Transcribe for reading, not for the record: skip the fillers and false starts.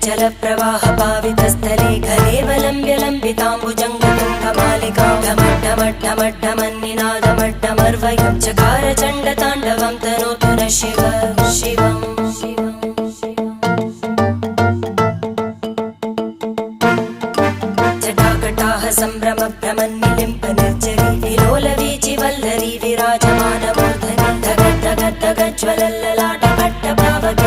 जलप्रवाह पावितस्थले घलेवलम्ब्य लम्बिताम्बुजङ्गतुङ्गमालिकां ढमड्ढमड्ढमड्ढमन्निनादमड्ढमर्वयं चकार चण्डताण्डवं तनोतु नः शिव शिवम् जटाकटाह सम्भ्रमभ्रमन्निलिम्प निर्जरी विलोलवीचि वल्लरी विराजमानमूर्धनि धगद्धगद्धगज्ज्वलल्ललाटभट्टभावगे